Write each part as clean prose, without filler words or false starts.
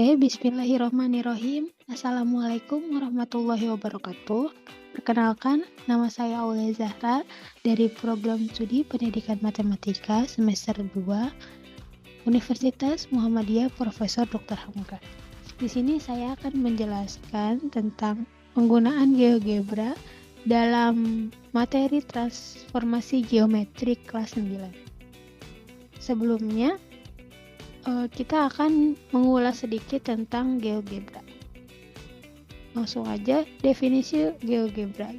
Oke, bismillahirrahmanirrahim. Assalamualaikum warahmatullahi wabarakatuh. Perkenalkan, nama saya Aulia Zahra dari Program Studi Pendidikan Matematika semester 2 Universitas Muhammadiyah Profesor Dr. Hamka. Di sini saya akan menjelaskan tentang penggunaan GeoGebra dalam materi transformasi geometrik kelas 9. Sebelumnya, kita akan mengulas sedikit tentang GeoGebra. Langsung aja, definisi GeoGebra.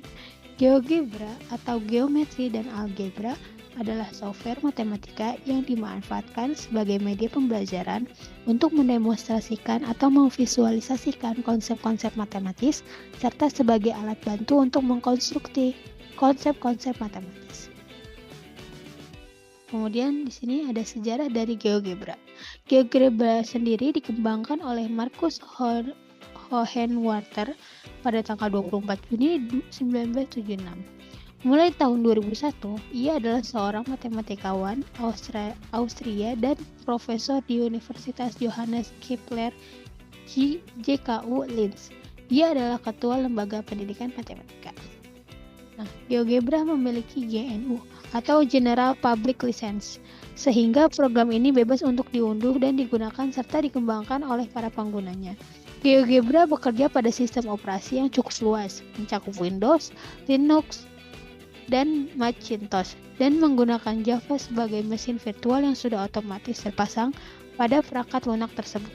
GeoGebra atau geometri dan algebra adalah software matematika yang dimanfaatkan sebagai media pembelajaran untuk mendemonstrasikan atau memvisualisasikan konsep-konsep matematis serta sebagai alat bantu untuk mengkonstruksi konsep-konsep matematis. Kemudian di sini ada sejarah dari GeoGebra. GeoGebra sendiri dikembangkan oleh Marcus Hohenwarter pada tanggal 24 Juni 1976. Mulai tahun 2001, ia adalah seorang matematikawan Austria dan profesor di Universitas Johannes Kepler JKU Linz. Dia adalah ketua Lembaga Pendidikan Matematika. GeoGebra memiliki GNU atau General Public License, sehingga program ini bebas untuk diunduh dan digunakan serta dikembangkan oleh para penggunanya. GeoGebra bekerja pada sistem operasi yang cukup luas, mencakup Windows, Linux, dan Macintosh, dan menggunakan Java sebagai mesin virtual yang sudah otomatis terpasang pada perangkat lunak tersebut.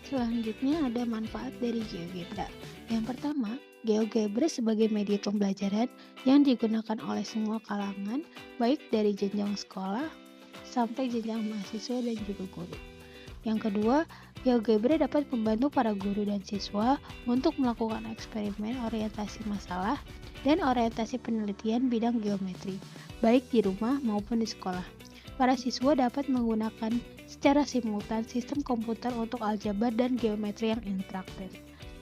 Selanjutnya ada manfaat dari GeoGebra. Yang pertama, GeoGebra sebagai media pembelajaran yang digunakan oleh semua kalangan, baik dari jenjang sekolah sampai jenjang mahasiswa dan juga guru. Yang kedua, GeoGebra dapat membantu para guru dan siswa untuk melakukan eksperimen orientasi masalah dan orientasi penelitian bidang geometri, baik di rumah maupun di sekolah. Para siswa dapat menggunakan secara simultan sistem komputer untuk aljabar dan geometri yang interaktif.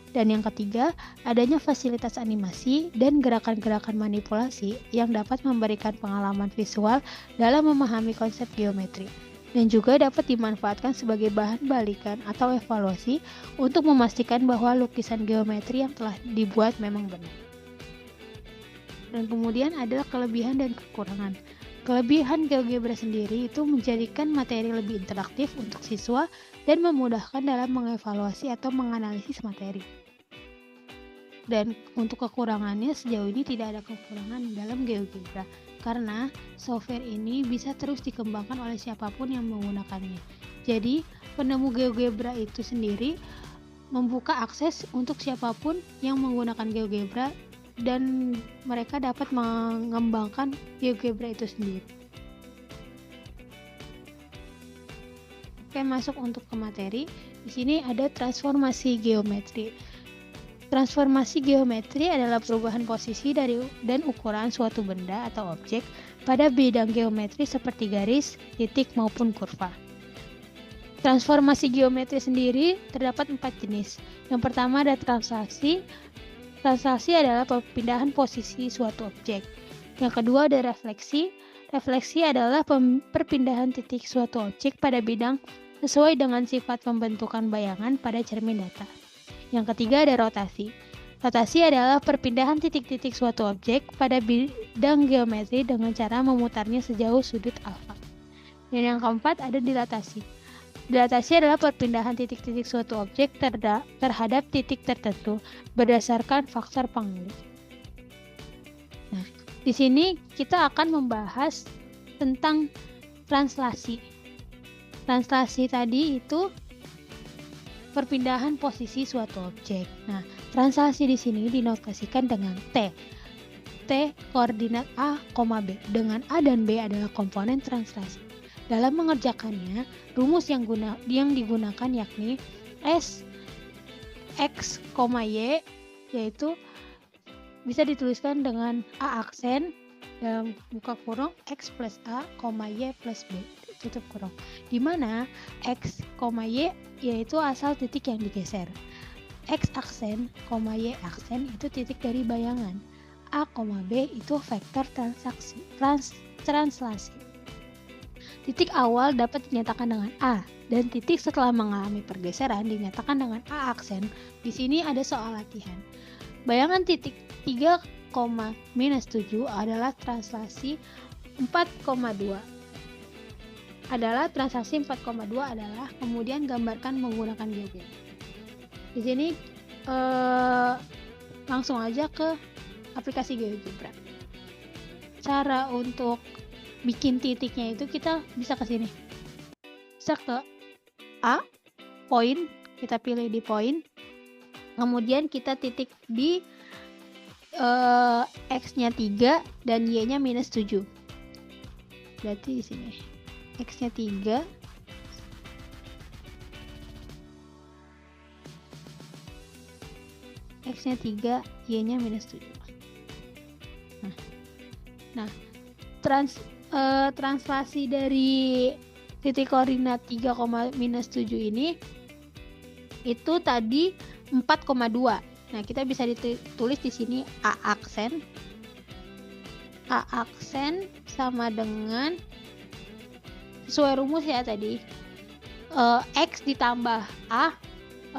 Dan yang ketiga, adanya fasilitas animasi dan gerakan-gerakan manipulasi yang dapat memberikan pengalaman visual dalam memahami konsep geometri, dan juga dapat dimanfaatkan sebagai bahan balikan atau evaluasi untuk memastikan bahwa lukisan geometri yang telah dibuat memang benar. Dan kemudian adalah kelebihan dan kekurangan. Kelebihan GeoGebra sendiri itu menjadikan materi lebih interaktif untuk siswa dan memudahkan dalam mengevaluasi atau menganalisis materi. Dan untuk kekurangannya, sejauh ini tidak ada kekurangan dalam GeoGebra, karena software ini bisa terus dikembangkan oleh siapapun yang menggunakannya. Jadi, penemu GeoGebra itu sendiri membuka akses untuk siapapun yang menggunakan GeoGebra, dan mereka dapat mengembangkan GeoGebra itu sendiri. Oke, masuk untuk ke materi. Di sini ada transformasi geometri. Transformasi geometri adalah perubahan posisi dan ukuran suatu benda atau objek pada bidang geometri seperti garis, titik, maupun kurva. Transformasi geometri sendiri terdapat 4 jenis. Yang pertama ada translasi. Translasi adalah perpindahan posisi suatu objek. Yang kedua ada refleksi. Refleksi adalah perpindahan titik suatu objek pada bidang sesuai dengan sifat pembentukan bayangan pada cermin data. Yang ketiga ada rotasi. Rotasi adalah perpindahan titik-titik suatu objek pada bidang geometri dengan cara memutarnya sejauh sudut alfa. Dan yang keempat ada dilatasi. Dilatasi adalah perpindahan titik-titik suatu objek terhadap titik tertentu berdasarkan faktor pengalih. Nah, di sini kita akan membahas tentang translasi. Translasi tadi itu perpindahan posisi suatu objek. Nah, translasi di sini dinotasikan dengan T. T koordinat A, B. Dengan A dan B adalah komponen translasi. Dalam mengerjakannya, rumus yang digunakan yakni S, X, Y, yaitu bisa dituliskan dengan A aksen dalam buka kurung X plus A, Y plus B, tutup kurung. Di mana X, Y yaitu asal titik yang digeser. X aksen, Y aksen itu titik dari bayangan. A, B itu vektor translasi. Titik awal dapat dinyatakan dengan A dan titik setelah mengalami pergeseran dinyatakan dengan A aksen. Di sini ada soal latihan. Bayangan titik 3, minus 7 adalah translasi 4,2 adalah kemudian gambarkan menggunakan GeoGebra. Di sini langsung aja ke aplikasi GeoGebra. Cara untuk bikin titiknya itu kita bisa ke sini. Bisa ke A, poin, kita pilih di poin. Kemudian kita titik di X-nya 3 dan Y-nya minus 7. Berarti di sini X-nya 3, X-nya 3, Y-nya minus 7. Nah, translasi dari titik koordinat 3, minus 7 ini itu tadi 4,2. Nah, kita bisa ditulis di sini A aksen sama dengan sesuai rumus ya tadi, X ditambah A,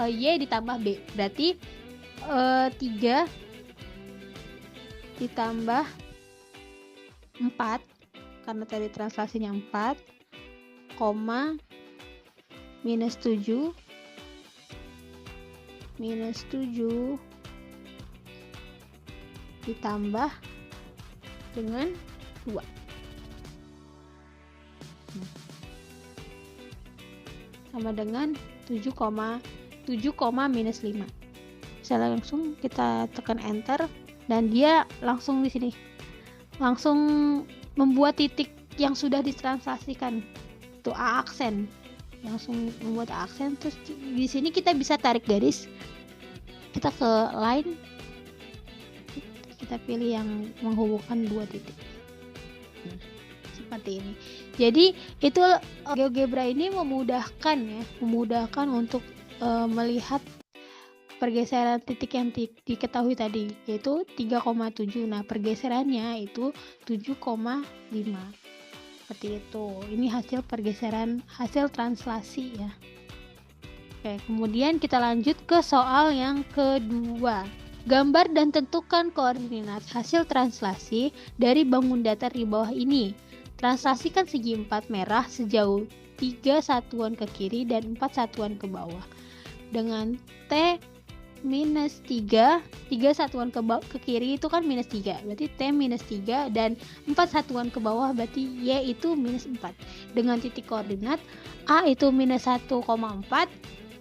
Y ditambah B. Berarti 3 ditambah 4, karena tadi translasinya 4, minus 7 ditambah dengan 2. Sama dengan 7, minus 5. Bisa langsung kita tekan enter dan dia langsung di sini langsung membuat titik yang sudah ditranslasikan. Itu A aksen. Langsung membuat A aksen. Terus di sini kita bisa tarik garis. Kita ke line. Kita pilih yang menghubungkan dua titik. Seperti ini. Jadi itu GeoGebra ini memudahkan untuk melihat pergeseran titik yang diketahui tadi, yaitu 3,7. Nah, pergeserannya itu 7,5. Seperti itu. Ini hasil pergeseran, hasil translasi ya. Oke, kemudian kita lanjut ke soal yang kedua. Gambar dan tentukan koordinat hasil translasi dari bangun datar di bawah ini. Translasikan segi 4 merah sejauh 3 satuan ke kiri dan 4 satuan ke bawah. Dengan T minus 3 satuan ke kiri itu kan minus 3, berarti T minus 3, dan 4 satuan ke bawah berarti Y itu minus 4. Dengan titik koordinat A itu minus 1,4,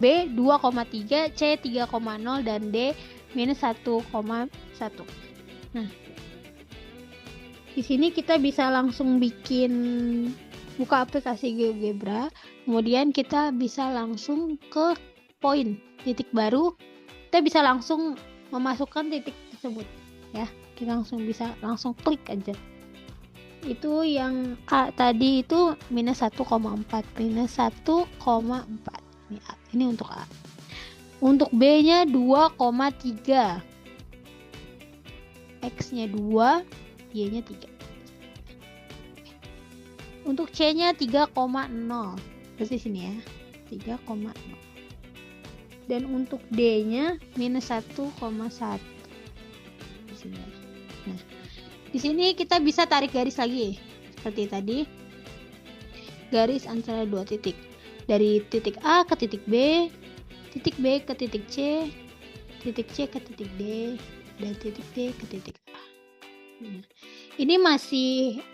B 2,3, C 3,0, dan D minus 1,1. Nah, di sini kita bisa langsung buka aplikasi GeoGebra, kemudian kita bisa langsung ke poin, titik baru. Kita bisa langsung memasukkan titik tersebut ya. Kita langsung klik aja. Itu yang A tadi itu minus 1,4. Ini untuk A. Untuk B nya 2,3, X nya 2, Y nya 3. Untuk C nya 3,0. Berarti sini ya, 3,0. Dan untuk D nya minus 1,1 di sini. Nah, di sini kita bisa tarik garis lagi seperti tadi, garis antara dua titik, dari titik A ke titik B ke titik C ke titik D, dan titik D ke titik A. Nah, ini masih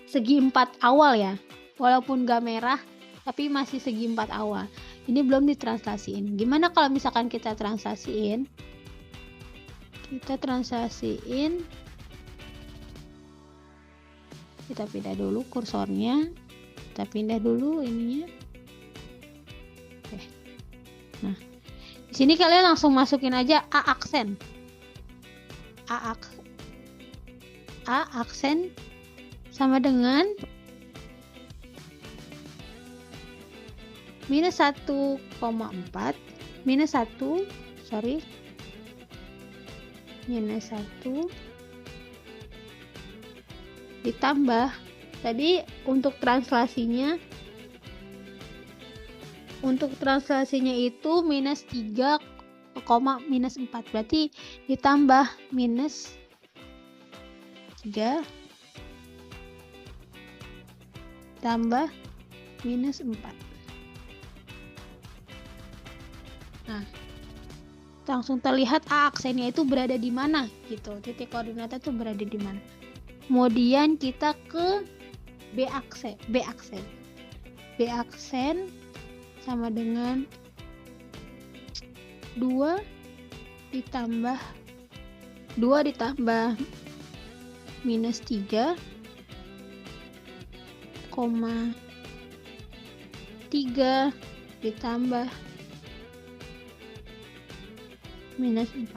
segi 4 awal ya, walaupun gak merah tapi masih segi 4 awal. Ini belum ditranslasiin. Gimana kalau misalkan kita translasiin? Kita pindah dulu kursornya, kita pindah dulu ininya. Oke. Nah, di sini kalian langsung masukin aja A aksen. A aksen sama dengan minus 1,4 minus 1 ditambah Tadi untuk translasinya itu minus 3, minus 4, berarti ditambah minus 3 tambah minus 4. Nah, langsung terlihat A aksennya itu berada di mana gitu. Titik koordinatnya itu berada di mana. Kemudian kita ke B aksen. B aksen sama dengan 2 ditambah minus 3, 3 ditambah minus 4.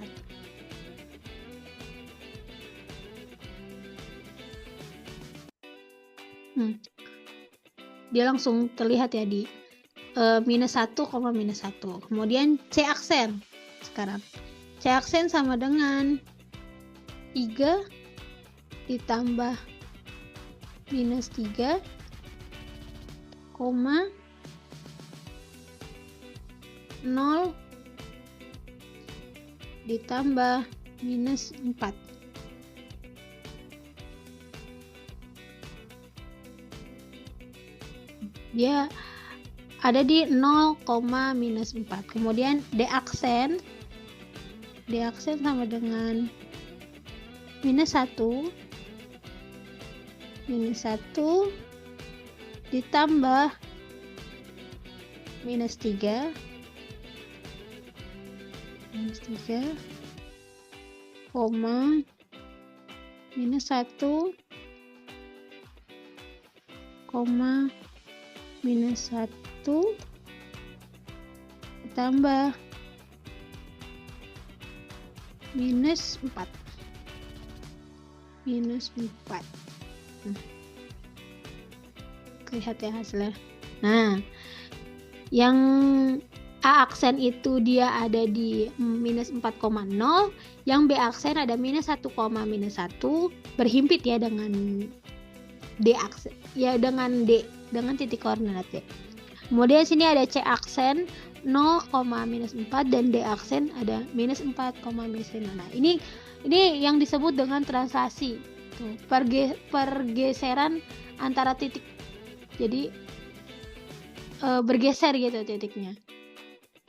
Dia langsung terlihat ya di minus 1, minus 1. Kemudian C aksen. Sekarang C aksen sama dengan 3 ditambah minus 3, 0 ditambah minus 4. Dia ada di 0, minus 4. Kemudian D aksen sama dengan minus 1 ditambah minus 3, minus 1, minus 1 ditambah minus 4. Lihat ya hasilnya. Nah, yang A aksen itu dia ada di minus 4,0, yang B aksen ada minus 1, minus 1, berhimpit ya dengan D aksen, ya dengan titik koordinat D. Kemudian sini ada C aksen 0, minus 4 dan D aksen ada minus 4, minus 5. Nah, ini yang disebut dengan translasi. Tuh, pergeseran antara titik. Jadi bergeser gitu titiknya.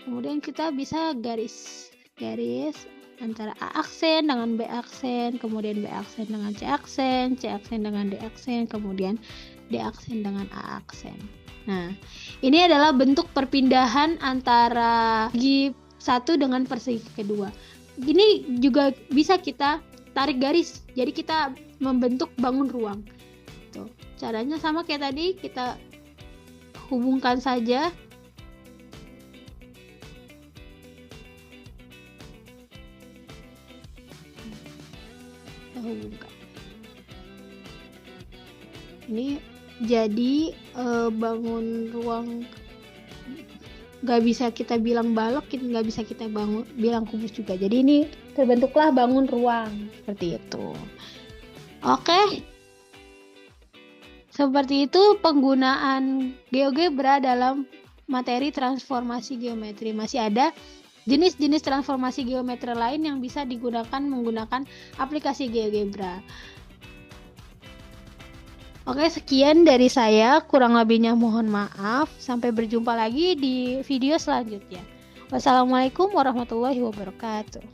Kemudian kita bisa garis antara A aksen dengan B aksen, kemudian B aksen dengan C aksen dengan D aksen, kemudian D aksen dengan A aksen. Nah, ini adalah bentuk perpindahan antara persegi satu dengan persegi kedua. Ini juga bisa kita tarik garis, jadi kita membentuk bangun ruang. Tuh, caranya sama kayak tadi, kita hubungkan saja. Ini jadi bangun ruang, nggak bisa kita bilang balok, nggak bisa kita bilang kubus juga. Jadi ini terbentuklah bangun ruang seperti itu. Oke, seperti itu penggunaan GeoGebra dalam materi transformasi geometri. Masih ada jenis-jenis transformasi geometri lain yang bisa digunakan menggunakan aplikasi GeoGebra. Oke, sekian dari saya. Kurang lebihnya mohon maaf. Sampai berjumpa lagi di video selanjutnya. Wassalamualaikum warahmatullahi wabarakatuh.